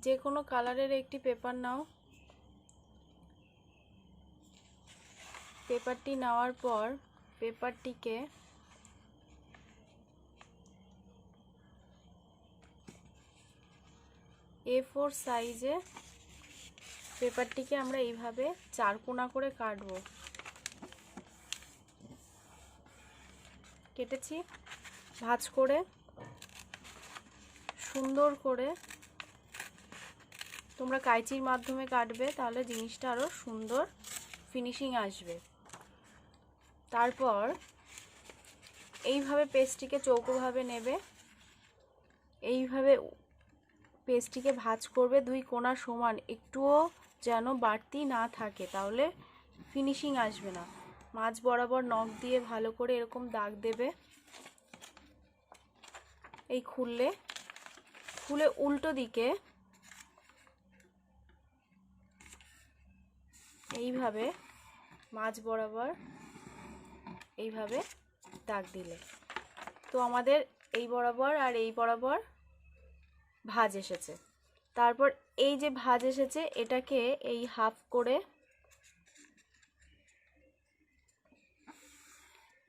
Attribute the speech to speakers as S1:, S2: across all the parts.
S1: যে কোনো কালারের একটি পেপার নাও। পেপারটি নেওয়ার পর পেপারটিকে A4 সাইজে পেপারটিকে আমরা এইভাবে চারকোনা করে কাটবো। কেটেছি, ভাঁজ করে সুন্দর করে তোমরা কাঁচির মাধ্যমে কাটবে, তাহলে জিনিসটা আরো সুন্দর ফিনিশিং আসবে। তারপর এইভাবে পেস্টটিকে চৌকোভাবে নেবে, এইভাবে পেস্টটিকে ভাঁজ করবে দুই কোণা সমান, একটুও যেন বাড়তি না থাকে, তাহলে ফিনিশিং আসবে না। মাঝ বরাবর নখ দিয়ে ভালো করে এরকম দাগ দেবে। এই খুলে উল্টো দিকে এইভাবে মাঝ বরাবর এইভাবে দাগ দিলে তো আমাদের এই বরাবর আর এই বরাবর ভাঁজ এসেছে। তারপর এই যে ভাঁজ এসেছে এটাকে এই হাফ করে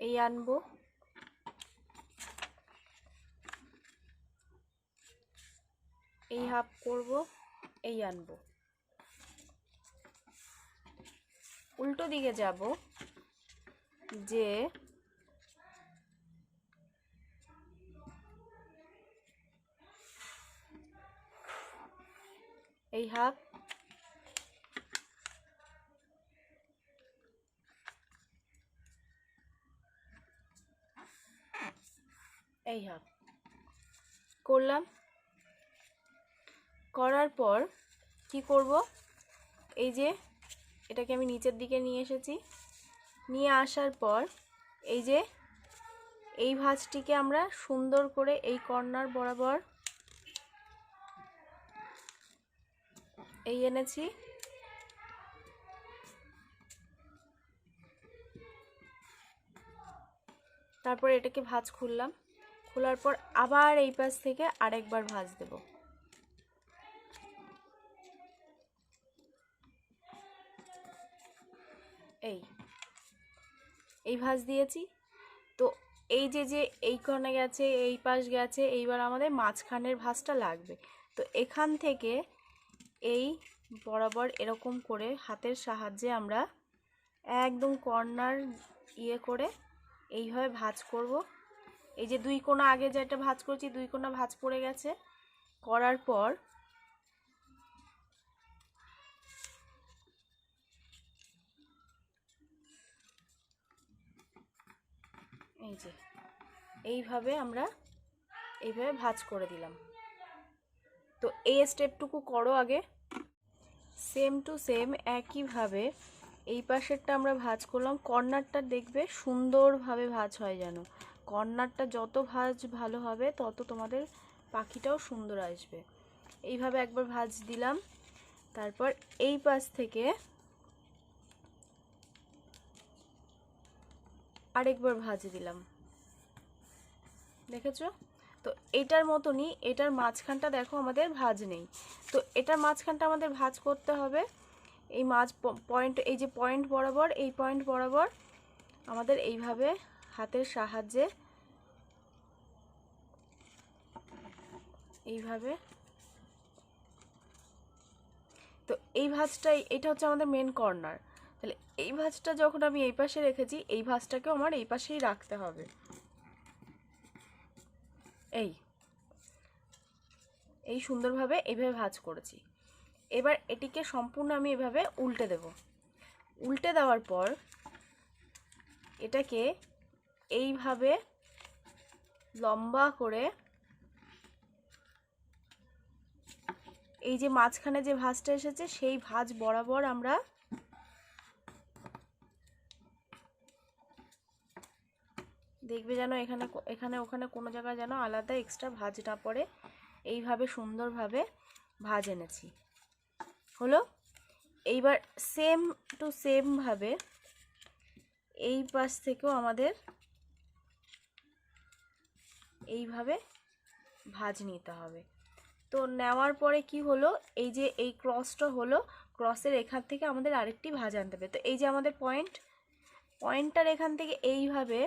S1: এই আনবো, এই হাফ করব, এই আনবো, উল্টো দিকে যাব, যে এই হাফ, এই হাফ করলাম। করার পর কি করব, এই যে এটাকে আমি নিচের দিকে নিয়ে এসেছি, নিয়ে আসার পর এই যে এই ভাঁজটিকে আমরা সুন্দর করে এই কর্নার বরাবর এই এনেছি, তারপর এটাকে ভাঁজ খুললাম, খোলার পর আবার এই পাশ থেকে আরেকবার ভাঁজ দেব। এই ভাঁজ দিয়েছি। তো এই যে এই কোণে গেছে, এই পাশ গেছে, এইবার আমাদের মাঝখানের ভাঁজটা লাগবে। তো এখান থেকে এই বরাবর এরকম করে হাতের সাহায্যে আমরা একদম কর্নার করে এইভাবে ভাঁজ করব। এই যে দুই কোণা আগে যেটা ভাঁজ করেছি, দুই কোণা ভাঁজ পড়ে গেছে। করার পর এই যে এইভাবে আমরা এইভাবে ভাঁজ করে দিলাম। তো এই স্টেপটুকু করো আগে। সেম টু সেম একইভাবে এই পাশেরটা আমরা ভাঁজ করলাম। কর্নারটা দেখবে সুন্দরভাবে ভাঁজ হয়, যেন কর্নারটা যত ভাঁজ ভালো হবে তত তোমাদের পাখিটাও সুন্দর আসবে। এইভাবে একবার ভাঁজ দিলাম, তারপর এই পাশ থেকে আরেকবার ভাঁজ দিলাম, দেখেছো? তো এটার মতনই এটার মাঝখানটা দেখো আমাদের ভাঁজ নেই, তো এটার মাঝখানটা আমাদের ভাঁজ করতে হবে। এই মাঝ পয়েন্ট, এই যে পয়েন্ট বরাবর, এই পয়েন্ট বরাবর আমাদের এইভাবে হাতের সাহায্যে এইভাবে, তো এই ভাঁজটাই, এটা হচ্ছে আমাদের মেন কর্নার। তাহলে এই ভাঁজটা যখন আমি এই পাশে রেখেছি, এই ভাঁজটাকেও আমার এই পাশেই রাখতে হবে। এই সুন্দরভাবে এইভাবে ভাঁজ করেছি। এবার এটিকে সম্পূর্ণ আমি এভাবে উল্টে দেব। উল্টে দেওয়ার পর এটাকে এইভাবে লম্বা করে এই যে মাঝখানে যে ভাঁজটা এসেছে সেই ভাঁজ বরাবর আমরা দেখবে যেন এখানে এখানে ওখানে কোনো জায়গায় যেন আলাদা এক্সট্রা ভাঁজ না পড়ে, এইভাবে সুন্দরভাবে ভাঁজ এনেছি। হলো। এইবার সেম টু সেম ভাবে এই পাশ থেকেও আমাদের এইভাবে ভাঁজ নিতে হবে। তো নেওয়ার পরে কি হলো, এই যে এই ক্রসটা হলো, ক্রসের এখান থেকে আমাদের আরেকটি ভাঁজ আনতে হবে। তো এই যে আমাদের পয়েন্টটার এখান থেকে এইভাবে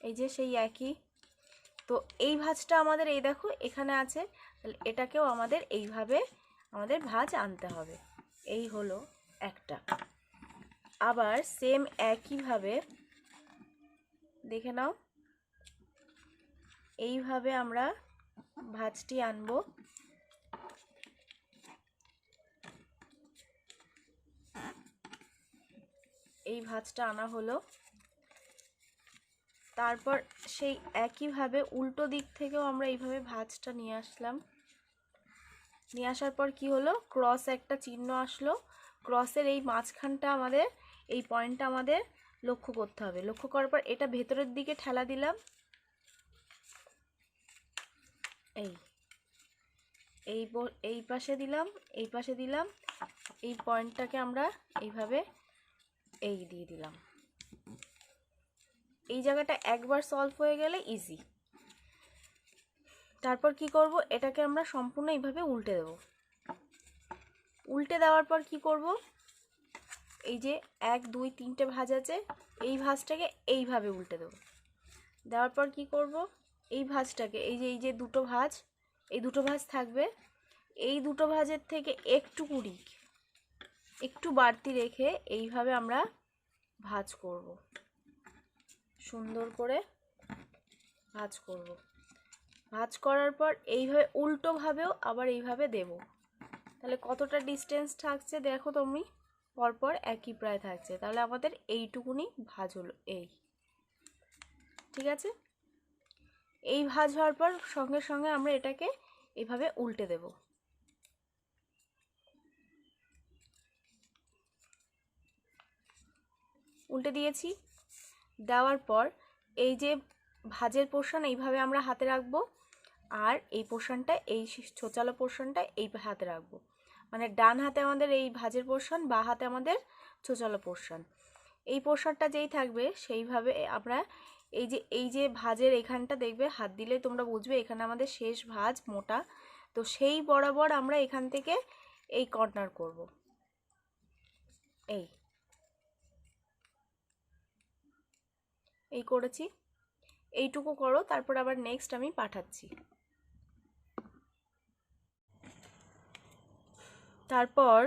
S1: এই যে সেই একই, তো এই ভাঁজটা আমাদের এই দেখো এখানে আছে, তাহলে এটাকেও আমাদের এইভাবে আমাদের ভাঁজ আনতে হবে। এই হলো একটা। আবার সেম একইভাবে দেখে নাও, এইভাবে আমরা ভাঁজটি আনবো। এই ভাঁজটা আনা হলো, তারপর সেই একইভাবে উল্টো দিক থেকেও আমরা এইভাবে ভাঁজটা নিয়ে আসলাম। নিয়ে আসার পর কি হলো, ক্রস একটা চিহ্ন আসলো, ক্রসের এই মাঝখানটা আমাদের, এই পয়েন্টটা আমাদের লক্ষ্য করতে হবে। লক্ষ্য করার পর এটা ভেতরের দিকে ঠেলা দিলাম, এই পাশে দিলাম, এই পাশে দিলাম, এই পয়েন্টটাকে আমরা এইভাবে দিয়ে দিলাম। এই জায়গাটা একবার সলভ হয়ে গেলে ইজি। তারপর কি করব, এটাকে আমরা সম্পূর্ণ এইভাবে উল্টে দেব। উল্টে দেওয়ার পর কি করব, এই যে 1 2 3টে ভাঁজ আছে, এই ভাঁজটাকে এইভাবে উল্টে দেব। দেওয়ার পর কি করব, এই ভাঁজটাকে এই যে দুটো ভাঁজ, এই দুটো ভাঁজ থাকবে, এই দুটো ভাঁজের থেকে একটু বাড়তি রেখে এইভাবে আমরা ভাঁজ করব, সুন্দর করে ভাঁজ করব। ভাঁজ করার পর এইভাবে উল্টোভাবেও আবার এইভাবে দেব। তাহলে কতটা ডিস্টেন্স থাকছে দেখো তুমি, পরপর একই প্রায় থাকছে। তাহলে আমাদের এইটুকুনি ভাঁজ হলো। ঠিক আছে, এই ভাঁজ হওয়ার পর সঙ্গে সঙ্গে আমরা এটাকে এইভাবে উল্টে দেব। উল্টে দিয়েছি। দেওয়ার পর এই যে ভাঁজের পোর্শন এইভাবে আমরা হাতে রাখবো, আর এই পোর্শনটা, এই ছোচালো পোর্শনটা এই হাতে রাখবো। মানে ডান হাতে আমাদের এই ভাঁজের পোর্শন, বা হাতে আমাদের ছোচালো পোর্শন। এই পোর্শনটা যেই থাকবে সেইভাবে আমরা এই যে ভাঁজের এখানটা দেখবে, হাত দিলে তোমরা বুঝবে এখানে আমাদের শেষ ভাঁজ মোটা, তো সেই বরাবর আমরা এখান থেকে এই কর্নার করব। এই করেছি, এইটুকু করো, তারপর আবার নেক্সট আমি পাঠাচ্ছি। তারপর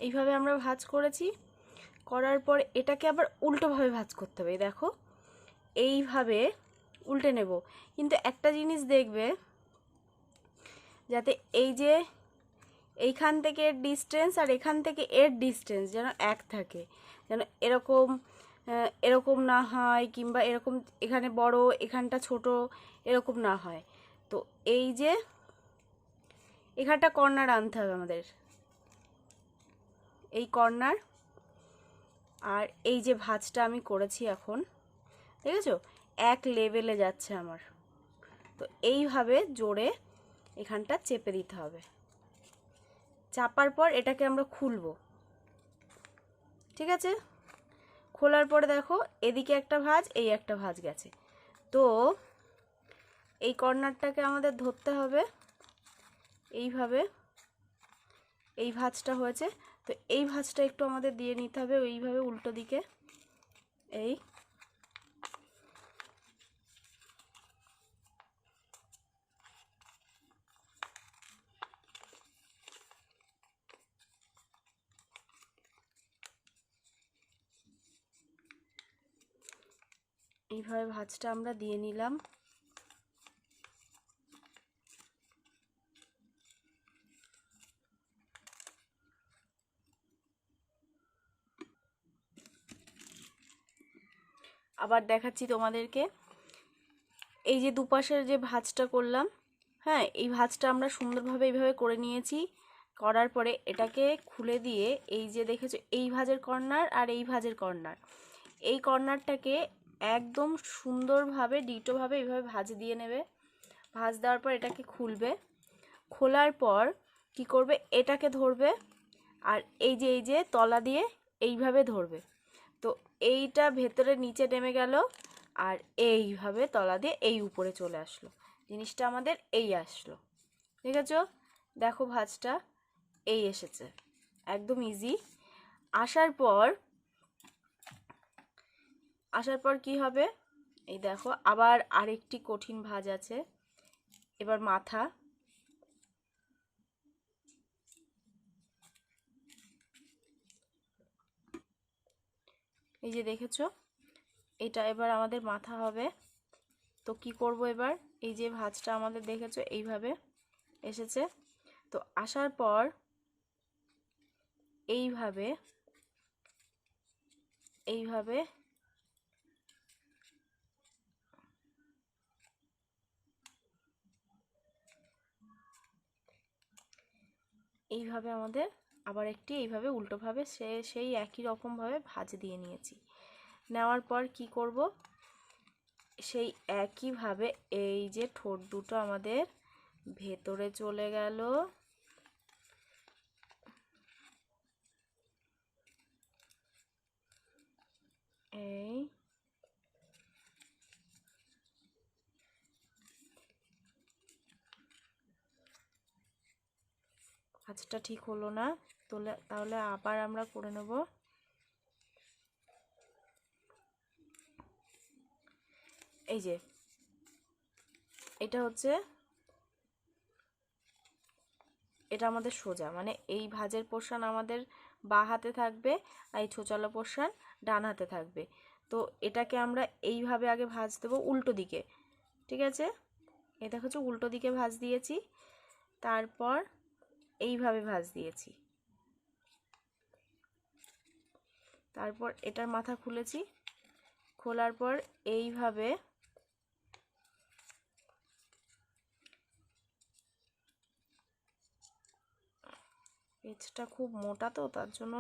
S1: এইভাবে আমরা ভাঁজ করেছি, করার পর এটাকে আবার উল্টোভাবে ভাঁজ করতে হবে। দেখো এইভাবে উল্টে নেব, কিন্তু একটা জিনিস দেখবে, যাতে এই যে এইখান থেকে এর ডিস্টেন্স আর এখান থেকে এর ডিস্টেন্স যেন এক থাকে, যেন এরকম না হয়, কিংবা এরকম এখানে বড় এখানটা ছোট এরকম না হয়। তো এই যে এখানটা কর্নার আনতে হবে আমাদের, এই কর্নার, আর এই যে ভাঁজটা আমি করেছি এখন, দেখেছো এক লেভেলে যাচ্ছে আমার। তো এইভাবে জোরে এখানটা চেপে দিতে হবে। চাপার পর এটাকে আমরা খুলবো। ঠিক আছে, খোলার পরে দেখো এদিকে একটা ভাঁজ, এই একটা ভাঁজ গেছে। তো এই কর্নারটাকে আমাদের ধরতে হবে এইভাবে। এই ভাঁজটা হয়েছে, তো এই ভাঁজটা একটু আমাদের দিয়ে নিতে হবে এইভাবে উল্টো দিকে। এইভাবে ভাঁজটা আমরা দিয়ে নিলাম। আবার দেখাচ্ছি তোমাদেরকে, এই যে দুপাশের যে ভাঁজটা করলাম, হ্যাঁ এই ভাঁজটা আমরা সুন্দরভাবে এইভাবে করে নিয়েছি। করার পরে এটাকে খুলে দিয়ে এই যে দেখেছো এই ভাঁজের কর্নার আর এই ভাঁজের কর্নার, এই কর্নারটাকে একদম সুন্দরভাবে ডিটোভাবে এইভাবে ভাঁজ দিয়ে নেবে। ভাঁজ দেওয়ার পর এটাকে খুলবে। খোলার পর কি করবে, এটাকে ধরবে, আর এই যে তলা দিয়ে এইভাবে ধরবে। তো এইটা ভেতরে নিচে নেমে গেল, আর এইভাবে তলা দিয়ে এই উপরে চলে আসলো, জিনিসটা আমাদের এই আসলো। ঠিক আছে, দেখো ভাঁজটা এই এসেছে, একদম ইজি। আসার পর কি হবে, এই দেখো আবার আরেকটি কঠিন ভাঁজ আছে। এবার মাথা, এই যে দেখেছো, এটা এবার আমাদের মাথা হবে। তো কি করব এবার, এই যে ভাঁজটা আমাদের দেখেছো এইভাবে এসেছে, তো আসার পর এইভাবে এইভাবে এইভাবে আমাদের আবার একটি এইভাবে উল্টোভাবে সেই একই রকমভাবে ভাঁজ দিয়ে নিয়েছি। নেওয়ার পর কি করব, সেই একইভাবে এই যে ঠোঁট দুটো আমাদের ভেতরে চলে গেল, এই ভাঁজটা ঠিক হলো না, তাহলে আবার আমরা করে নেব। এই যে এটা হচ্ছে, এটা আমাদের সোজা, মানে এই ভাঁজের পোর্শন আমাদের বাঁ হাতে থাকবে আর এই ছোচালো পোর্শন ডান হাতে থাকবে। তো এটাকে আমরা এইভাবে আগে ভাঁজ দেবো উল্টো দিকে। ঠিক আছে, এই দেখো হচ্ছে উল্টো দিকে ভাঁজ দিয়েছি, তারপর এইভাবে ভাঁজ দিয়েছি, তারপর এটার মাথা খুলেছি, খোলার পর এইভাবে পেজটা খুব মোটা, তো তার জন্য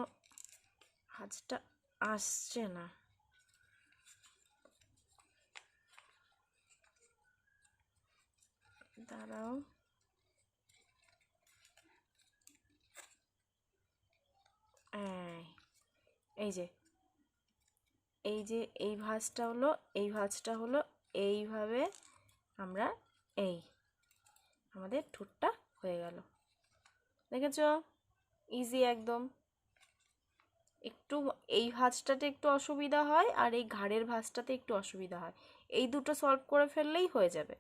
S1: ভাঁজটা আসছে না। দাঁড়াও, এই যে এই ভাঁজটা হলো, এই ভাঁজটা হলো, এইভাবে আমরা এই আমাদের ঠোঁটটা হয়ে গেল। দেখেছো, ইজি একদম। একটু এই ভাঁজটাতে একটু অসুবিধা হয় আর এই ঘাড়ের ভাঁজটাতে একটু অসুবিধা হয়, এই দুটো সলভ করে ফেললেই হয়ে যাবে।